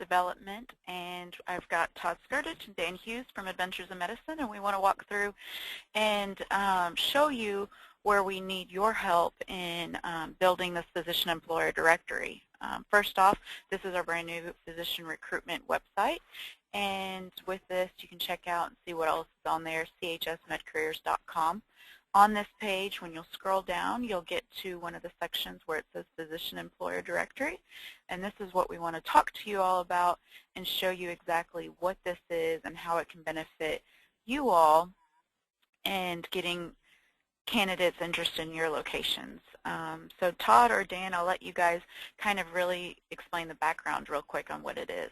Development, and I've got Todd Skirtich and Dan Hughes from Adventures in Medicine, and we want to walk through and show you where we need your help in building this physician employer directory. First off, this is our brand new physician recruitment website, and with this you can check out and see what else is on there, chsmedcareers.com. On this page, when you'll scroll down, you'll get to one of the sections where it says Physician Employer Directory, and this is what we want to talk to you all about and show you exactly what this is and how it can benefit you all and getting candidates interested in your locations. So Todd or Dan, I'll let you guys kind of really explain the background real quick on what it is.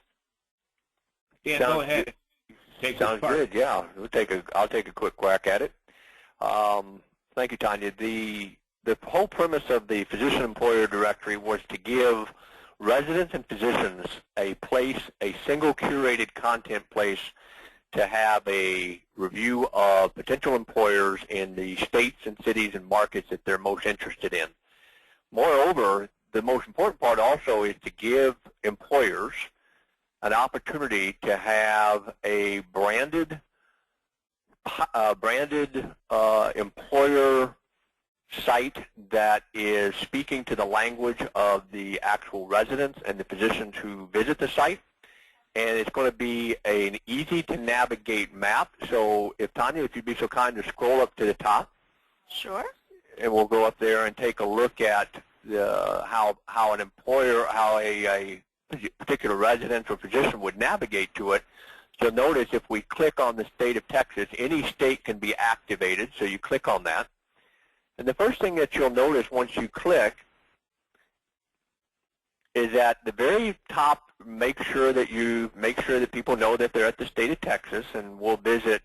Dan, go ahead. Sounds good, yeah. I'll take a quick crack at it. Thank you, Tanya. The whole premise of the Physician Employer Directory was to give residents and physicians a single curated content place to have a review of potential employers in the states and cities and markets that they're most interested in. Moreover, the most important part also is to give employers an opportunity to have a branded employer site that is speaking to the language of the actual residents and the physicians who visit the site. And it's going to be an easy-to-navigate map. So, Tanya, if you'd be so kind to scroll up to the top. Sure. And we'll go up there and take a look at how an employer, how a particular resident or physician would navigate to it. So notice if we click on the state of Texas, any state can be activated. So you click on that. And the first thing that you'll notice once you click is at the very top, make sure that people know that they're at the state of Texas, and we'll visit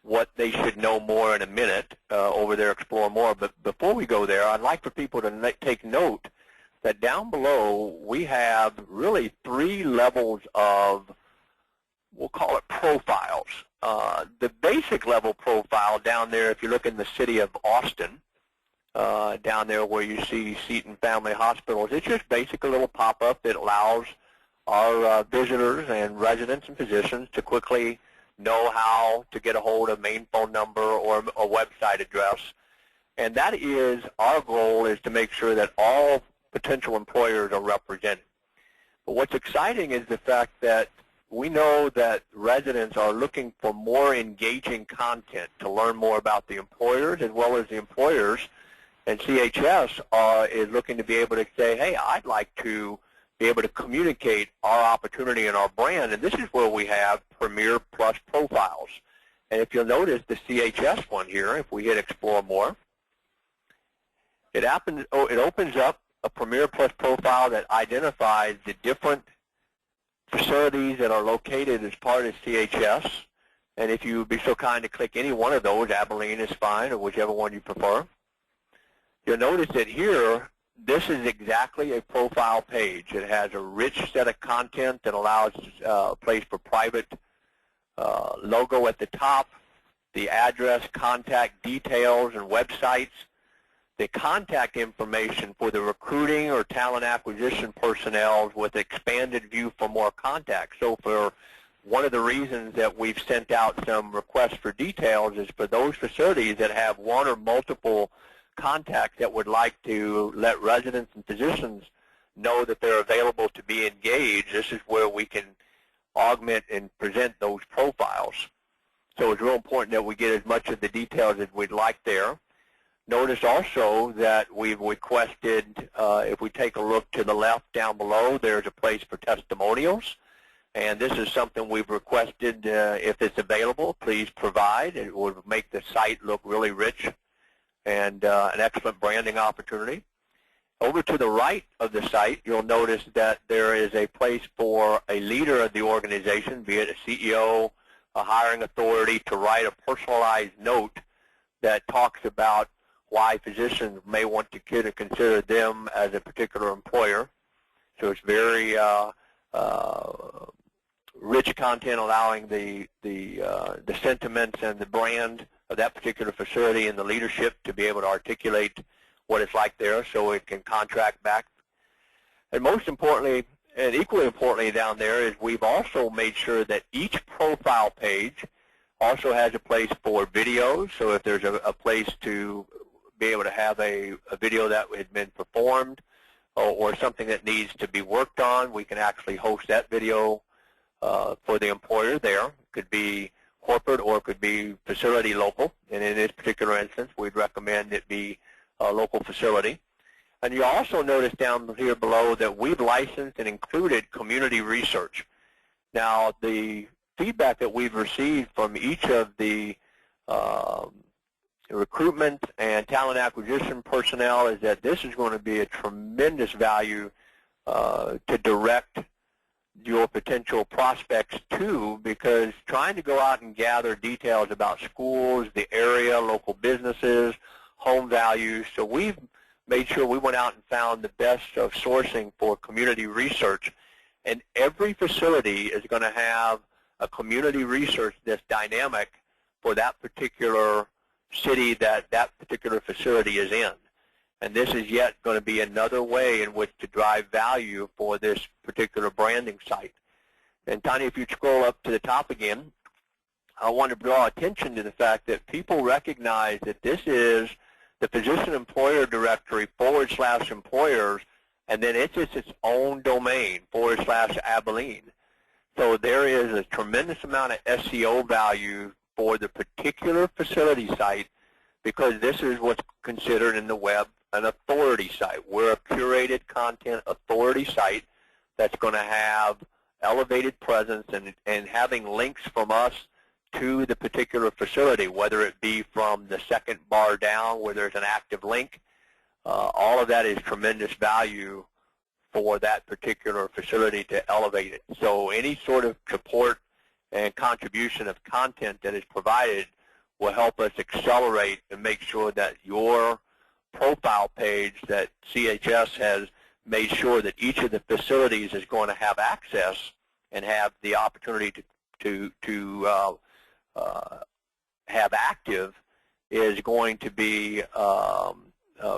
what they should know more in a minute over there, explore more. But before we go there, I'd like for people to take note that down below we have really 3 levels of, we'll call it profiles. The basic level profile down there, if you look in the city of Austin, down there where you see Seton Family Hospitals, it's just basically a little pop-up that allows our visitors and residents and physicians to quickly know how to get a hold of main phone number or a website address. And that is, our goal is to make sure that all potential employers are represented. But what's exciting is the fact that we know that residents are looking for more engaging content to learn more about the employers as well as the employers, and CHS is looking to be able to say, hey, I'd like to be able to communicate our opportunity and our brand, and this is where we have Premier Plus profiles. And if you'll notice the CHS one here, if we hit Explore More, it opens up a Premier Plus profile that identifies the different facilities that are located as part of CHS. And if you would be so kind to click any one of those, Abilene is fine, or whichever one you prefer, you'll notice that here, this is exactly a profile page. It has a rich set of content that allows a place for private logo at the top, the address, contact details, and websites, the contact information for the recruiting or talent acquisition personnel with expanded view for more contacts. So for one of the reasons that we've sent out some requests for details is for those facilities that have one or multiple contacts that would like to let residents and physicians know that they're available to be engaged. This is where we can augment and present those profiles. So it's real important that we get as much of the details as we'd like there. Notice also that we've requested, if we take a look to the left down below, there's a place for testimonials. And this is something we've requested, if it's available, please provide. It would make the site look really rich and an excellent branding opportunity. Over to the right of the site, you'll notice that there is a place for a leader of the organization, be it a CEO, a hiring authority, to write a personalized note that talks about why physicians may want to consider them as a particular employer. So it's very rich content, allowing the sentiments and the brand of that particular facility and the leadership to be able to articulate what it's like there so it can contract back. And most importantly, And equally importantly down there is we've also made sure that each profile page also has a place for videos. So if there's a place to be able to have a video that had been performed or something that needs to be worked on, we can actually host that video for the employer there. It could be corporate or it could be facility local. And in this particular instance, we'd recommend it be a local facility. And you also notice down here below that we've licensed and included community research. Now, the feedback that we've received from each of the recruitment and talent acquisition personnel is that this is going to be a tremendous value to direct your potential prospects to, because trying to go out and gather details about schools, the area, local businesses, home values. So we've made sure we went out and found the best of sourcing for community research. And every facility is going to have a community research that's dynamic for that particular city that that particular facility is in. And this is yet going to be another way in which to drive value for this particular branding site. And Tanya, if you scroll up to the top again, I want to draw attention to the fact that people recognize that this is the physician employer directory /employers, and then it's just its own domain /Abilene. So there is a tremendous amount of SEO value for the particular facility site, because this is what's considered in the web an authority site. We're a curated content authority site that's going to have elevated presence and having links from us to the particular facility, whether it be from the second bar down where there's an active link. All of that is tremendous value for that particular facility to elevate it. So any sort of support and contribution of content that is provided will help us accelerate and make sure that your profile page that CHS has made sure that each of the facilities is going to have access and have the opportunity to have active is going to be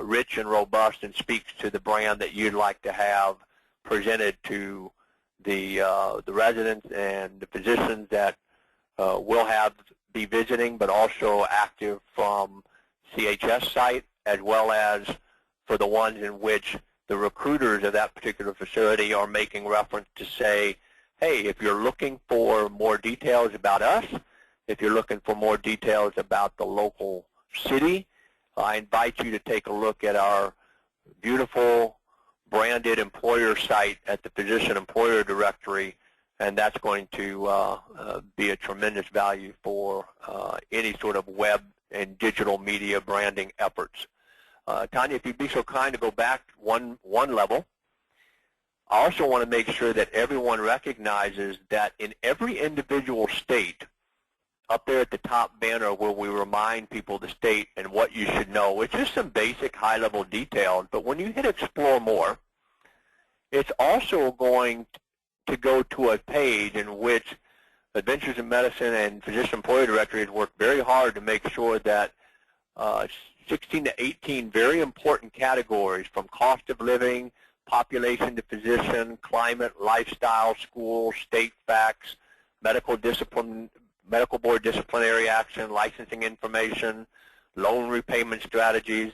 rich and robust and speaks to the brand that you'd like to have presented to the residents and the physicians that will be visiting, but also active from CHS site, as well as for the ones in which the recruiters of that particular facility are making reference to say, hey, if you're looking for more details about us, if you're looking for more details about the local city, I invite you to take a look at our beautiful branded employer site at the Physician Employer Directory, and that's going to be a tremendous value for any sort of web and digital media branding efforts. Tanya, if you'd be so kind to go back one level. I also want to make sure that everyone recognizes that in every individual state, up there at the top banner where we remind people the state and what you should know, it's just some basic high-level details, but when you hit Explore More, it's also going to go to a page in which Adventures in Medicine and Physician Employer Directory has worked very hard to make sure that 16 to 18 very important categories, from cost of living, population to physician, climate, lifestyle, school, state facts, medical board disciplinary action, licensing information, loan repayment strategies,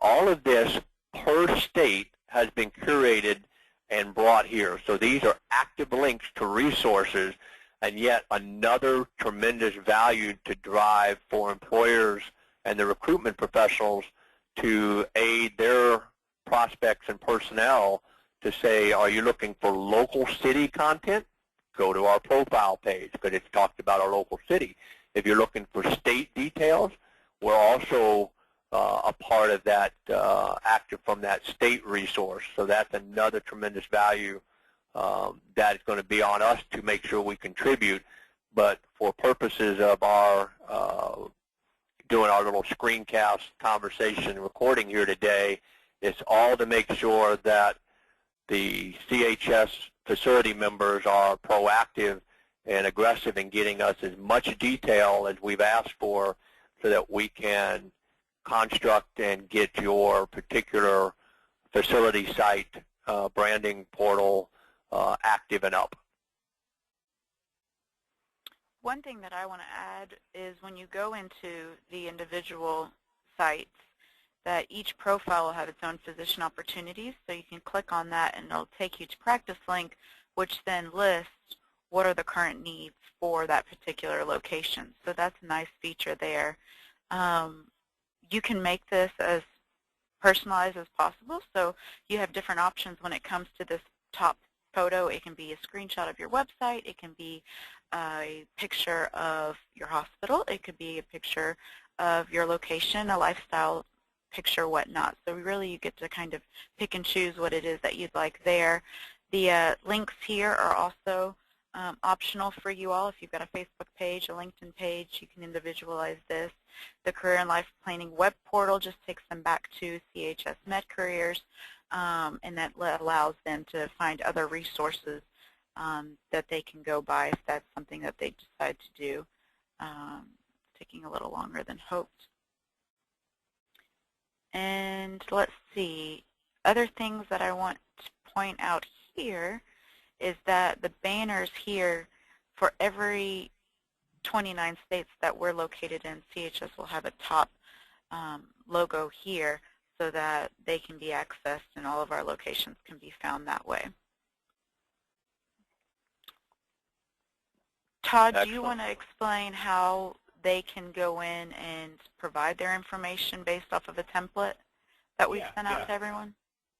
all of this per state has been curated and brought here. So these are active links to resources, and yet another tremendous value to drive for employers and the recruitment professionals to aid their prospects and personnel to say, are you looking for local city content? Go to our profile page because it's talked about our local city. If you're looking for state details, we're also a part of that active from that state resource. So that's another tremendous value that is going to be on us to make sure we contribute. But for purposes of our doing our little screencast conversation recording here today, it's all to make sure that the CHS facility members are proactive and aggressive in getting us as much detail as we've asked for so that we can construct and get your particular facility site branding portal active and up. One thing that I want to add is when you go into the individual sites, that each profile will have its own physician opportunities, so you can click on that and it'll take you to Practice Link, which then lists what are the current needs for that particular location. So that's a nice feature there. You can make this as personalized as possible, so you have different options when it comes to this top photo. It can be a screenshot of your website, it can be a picture of your hospital, it could be a picture of your location, a lifestyle picture, whatnot. So really you get to kind of pick and choose what it is that you'd like there. The links here are also optional for you all. If you've got a Facebook page, a LinkedIn page, you can individualize this. The Career and Life Planning web portal just takes them back to CHS MedCareers, and that allows them to find other resources that they can go by if that's something that they decide to do. Taking a little longer than hoped. And let's see, other things that I want to point out here is that the banners here for every 29 states that we're located in, CHS will have a top logo here so that they can be accessed and all of our locations can be found that way. Todd, Excellent. Do you want to explain how they can go in and provide their information based off of a template that we've sent out to everyone?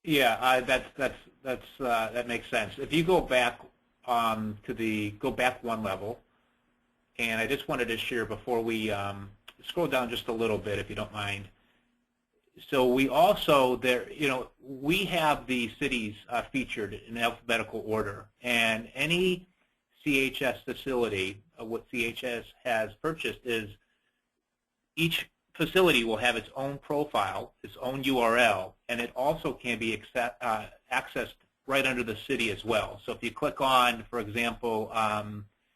Yeah, that makes sense. If you go back go back one level, and I just wanted to share before we scroll down just a little bit, if you don't mind. So we also we have the cities featured in alphabetical order, and any CHS facility, what CHS has purchased is each facility will have its own profile, its own URL, and it also can be accessed right under the city as well. So if you click on, for example,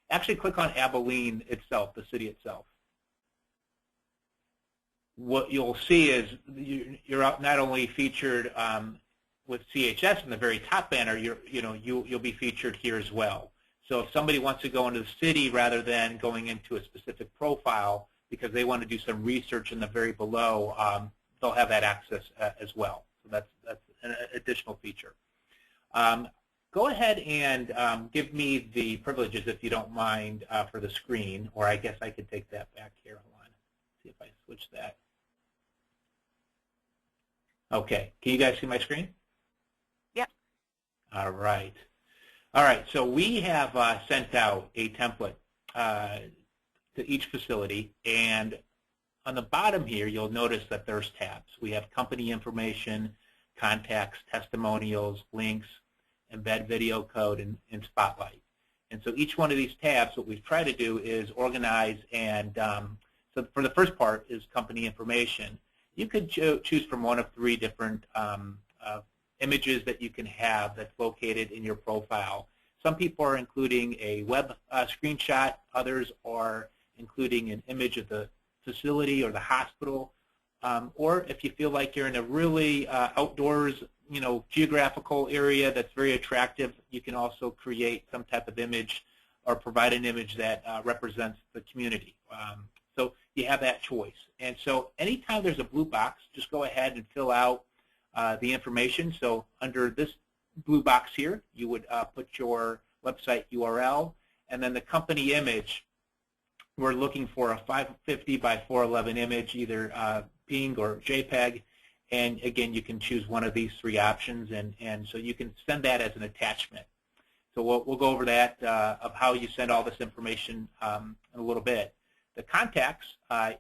actually click on Abilene itself, the city itself. What you'll see is you're not only featured with CHS in the very top banner, you'll be featured here as well. So if somebody wants to go into the city rather than going into a specific profile because they want to do some research in the very below, they'll have that access as well. So that's an additional feature. Go ahead and give me the privileges, if you don't mind, for the screen, or I guess I could take that back here. Hold on. See if I switch that. Okay. Can you guys see my screen? Yep. All right. All right. So we have sent out a template to each facility, and on the bottom here, you'll notice that there's tabs. We have company information, contacts, testimonials, links, embed video code, and spotlight. And so each one of these tabs, what we've tried to do is organize, and so for the first part is company information. You could choose from one of three different images that you can have that's located in your profile. Some people are including a web screenshot. Others are including an image of the facility or the hospital. Or if you feel like you're in a really outdoors, geographical area that's very attractive, you can also create some type of image or provide an image that represents the community. So you have that choice. And so anytime there's a blue box, just go ahead and fill out the information. So under this blue box here, you would put your website URL, and then the company image. We're looking for a 550 by 411 image, either PNG or JPEG, and again, you can choose one of these three options, and so you can send that as an attachment. So we'll go over that of how you send all this information in a little bit. The contacts,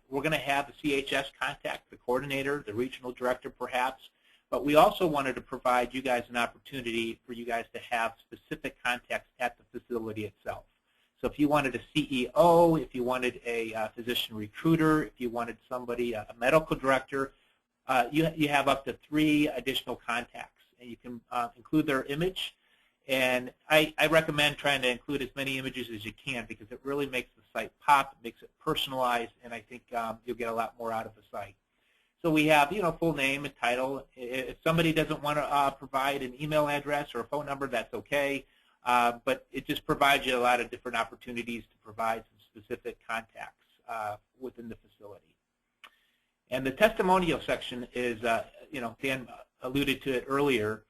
we're going to have the CHS contact, the coordinator, the regional director perhaps, but we also wanted to provide you guys an opportunity for you guys to have specific contacts at the facility itself. So if you wanted a CEO, if you wanted a physician recruiter, if you wanted somebody, a medical director, you have up to 3 additional contacts. And you can include their image. And I recommend trying to include as many images as you can because it really makes the site pop, it makes it personalized, and I think you'll get a lot more out of the site. So we have, full name and title. If somebody doesn't want to provide an email address or a phone number, that's okay. but it just provides you a lot of different opportunities to provide some specific contacts within the facility. And the testimonial section is, Dan alluded to it earlier.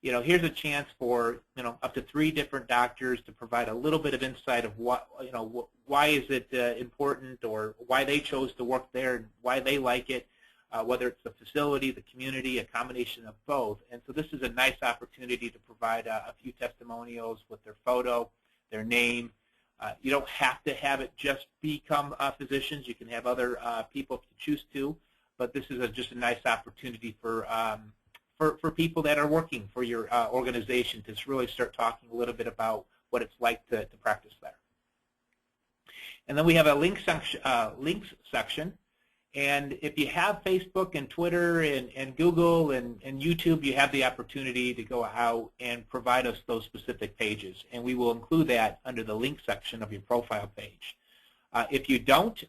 Here's a chance for, up to 3 different doctors to provide a little bit of insight of what, why is it important, or why they chose to work there and why they like it, whether it's the facility, the community, a combination of both. And so this is a nice opportunity to provide a few testimonials with their photo, their name. You don't have to have it just become physicians. You can have other people if you choose to, but this is just a nice opportunity for people that are working for your organization to really start talking a little bit about what it's like to practice there. And then we have a links section. And if you have Facebook and Twitter and Google and YouTube, you have the opportunity to go out and provide us those specific pages. And we will include that under the link section of your profile page. If you don't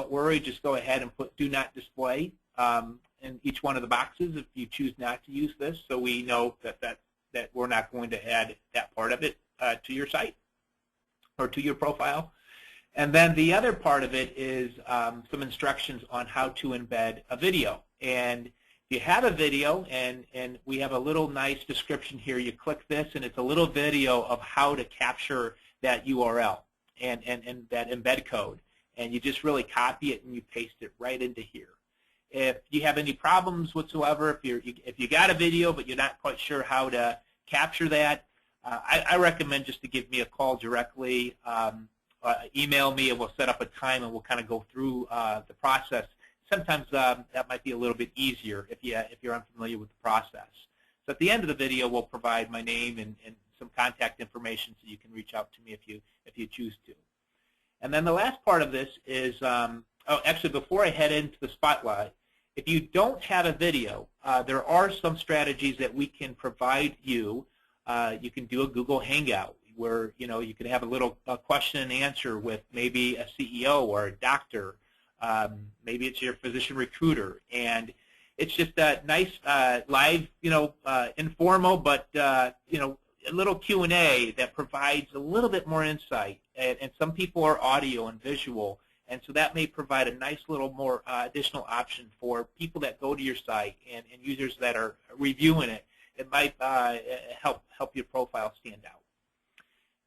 worry, just go ahead and put do not display in each one of the boxes if you choose not to use this, so we know that we're not going to add that part of it to your site or to your profile. And then the other part of it is some instructions on how to embed a video. And if you have a video, and we have a little nice description here, you click this, and it's a little video of how to capture that URL and that embed code. And you just really copy it and you paste it right into here. If you have any problems whatsoever, if you got a video but you're not quite sure how to capture that, I recommend just to give me a call directly. Email me and we'll set up a time and we'll kind of go through the process. Sometimes that might be a little bit easier if you're unfamiliar with the process. So at the end of the video, we'll provide my name and some contact information so you can reach out to me if you choose to. And then the last part of this is, actually before I head into the spotlight, if you don't have a video, there are some strategies that we can provide you. You can do a Google Hangout, where you can have a little question and answer with maybe a CEO or a doctor, maybe it's your physician recruiter, and it's just a nice live, informal, but a little Q&A that provides a little bit more insight. And some people are audio and visual, and so that may provide a nice little more additional option for people that go to your site and users that are reviewing it. It might help your profile stand out.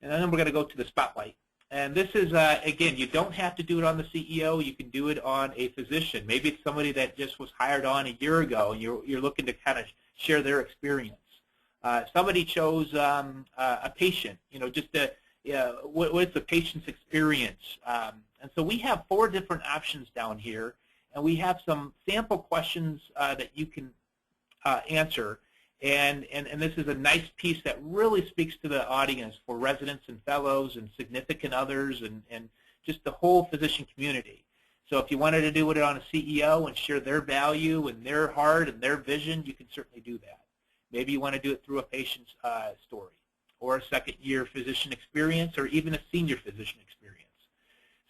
And then we're going to go to the spotlight. And this is, again, you don't have to do it on the CEO. You can do it on a physician. Maybe it's somebody that just was hired on a year ago, and you're looking to kind of share their experience. Somebody chose a patient, just what's the patient's experience. And so we have 4 different options down here, and we have some sample questions that you can answer. And this is a nice piece that really speaks to the audience for residents and fellows and significant others and just the whole physician community. So if you wanted to do it on a CEO and share their value and their heart and their vision, you can certainly do that. Maybe you want to do it through a patient's story or a second-year physician experience or even a senior physician experience.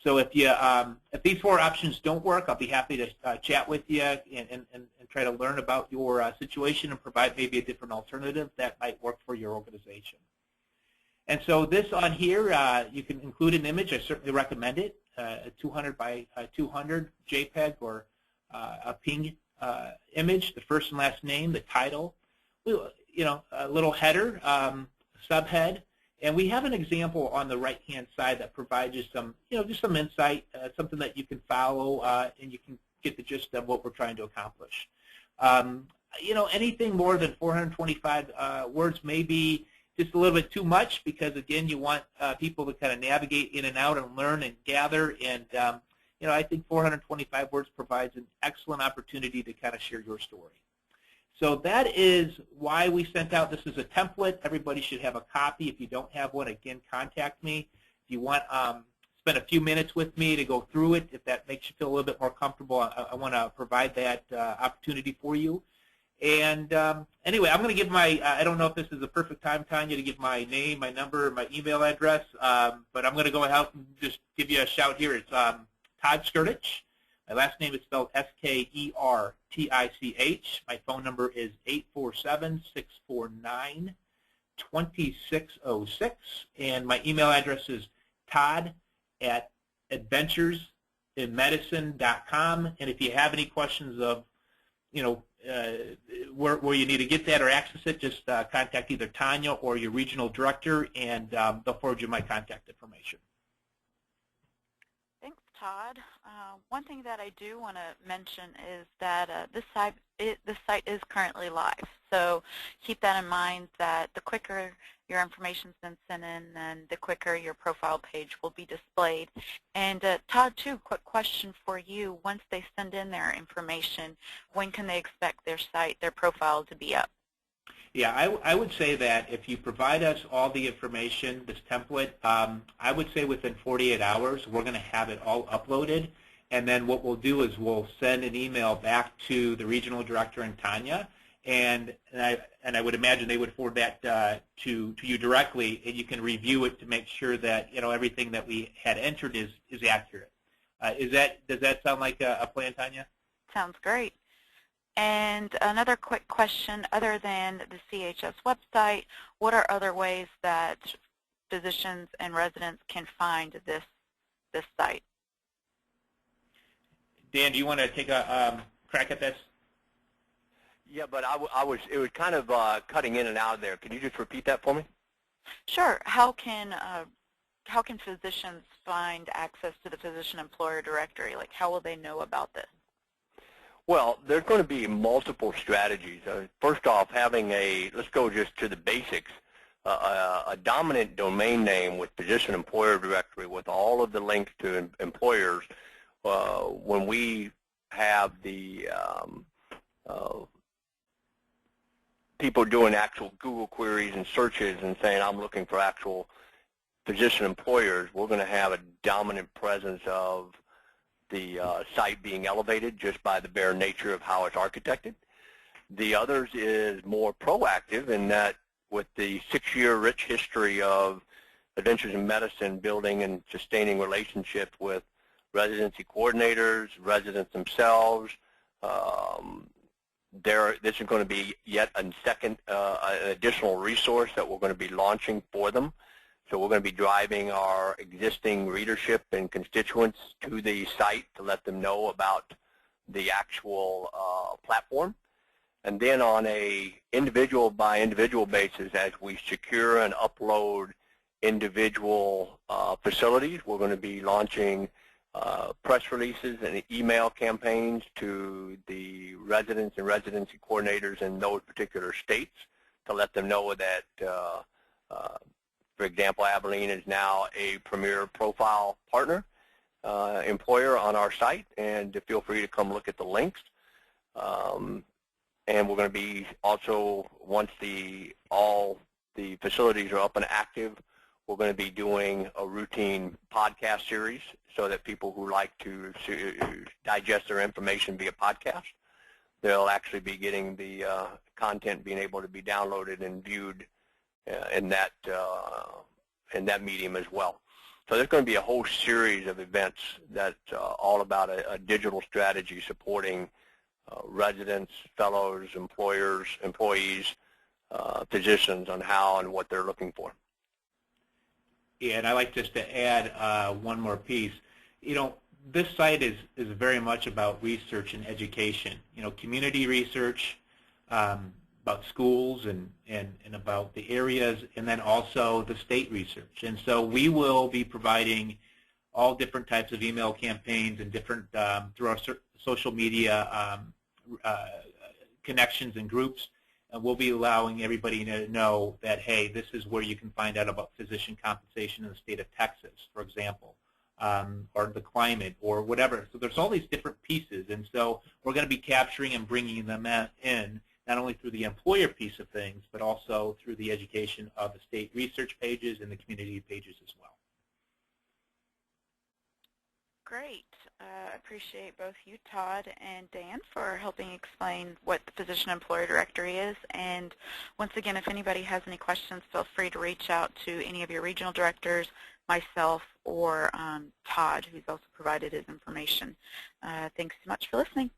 So if these 4 options don't work, I'll be happy to chat with you and try to learn about your situation and provide maybe a different alternative that might work for your organization. And so this on here, you can include an image. I certainly recommend it, a 200 by 200 JPEG or a PNG image, the first and last name, the title, a little header, subhead. And we have an example on the right-hand side that provides you some, just some insight, something that you can follow, and you can get the gist of what we're trying to accomplish. Anything more than 425 words may be just a little bit too much because, again, you want people to kind of navigate in and out and learn and gather. And, I think 425 words provides an excellent opportunity to kind of share your story. So that is why we sent out, this is a template. Everybody should have a copy. If you don't have one, again, contact me. If you want spend a few minutes with me to go through it, if that makes you feel a little bit more comfortable, I want to provide that opportunity for you. And anyway, I'm going to give my, I don't know if this is the perfect time, Tanya, to give my name, my number, my email address, but I'm going to go out and just give you a shout here. It's Todd Skirtich. My last name is spelled Skertich. My phone number is 847-649-2999. 2606, and my email address is todd@adventuresinmedicine.com. And if you have any questions of, where you need to get that or access it, just contact either Tanya or your regional director, and they'll forward you my contact information. Thanks, Todd. One thing that I do want to mention is that this site is currently live. So keep that in mind, that the quicker your information's been sent in, then the quicker your profile page will be displayed. And Todd, too, quick question for you. Once they send in their information, when can they expect their profile to be up? Yeah, I would say that if you provide us all the information, this template, I would say within 48 hours we're going to have it all uploaded. And then what we'll do is we'll send an email back to the regional director and Tanya, and I would imagine they would forward that to you directly, and you can review it to make sure that everything that we had entered is accurate. Does that sound like a plan, Tanya? Sounds great. And another quick question, other than the CHS website, what are other ways that physicians and residents can find this site? Dan, do you want to take a crack at this? Yeah, but it was kind of cutting in and out there. Can you just repeat that for me? Sure. How can physicians find access to the physician-employer directory? Like, how will they know about this? Well, there's going to be multiple strategies. First off, let's go just to the basics, a dominant domain name with physician-employer directory with all of the links to employers. When we have the people doing actual Google queries and searches and saying, I'm looking for actual physician employers, we're going to have a dominant presence of the site being elevated just by the bare nature of how it's architected. The others is more proactive in that with the 6-year rich history of Adventures in Medicine building and sustaining relationships with residency coordinators, residents themselves, this is going to be yet an additional resource that we're going to be launching for them. So we're going to be driving our existing readership and constituents to the site to let them know about the actual platform. And then on a individual by individual basis, as we secure and upload individual facilities, we're going to be launching press releases and email campaigns to the residents and residency coordinators in those particular states to let them know that, for example, Abilene is now a premier profile partner employer on our site, and feel free to come look at the links. And we're going to be also, once all the facilities are up and active, we're going to be doing a routine podcast series so that people who like to digest their information via podcast, they'll actually be getting the content being able to be downloaded and viewed in that medium as well. So there's going to be a whole series of events that's all about a digital strategy supporting residents, fellows, employers, employees, physicians on how and what they're looking for. Yeah, and I like just to add one more piece. This site is very much about research and education. Community research about schools and about the areas, and then also the state research. And so we will be providing all different types of email campaigns and different through our social media connections and groups. And we'll be allowing everybody to know that, hey, this is where you can find out about physician compensation in the state of Texas, for example, or the climate or whatever. So there's all these different pieces. And so we're going to be capturing and bringing them in, not only through the employer piece of things, but also through the education of the state research pages and the community pages as well. Great. I appreciate both you, Todd, and Dan for helping explain what the Physician-Employer Directory is. And once again, if anybody has any questions, feel free to reach out to any of your regional directors, myself, or Todd, who's also provided his information. Thanks so much for listening.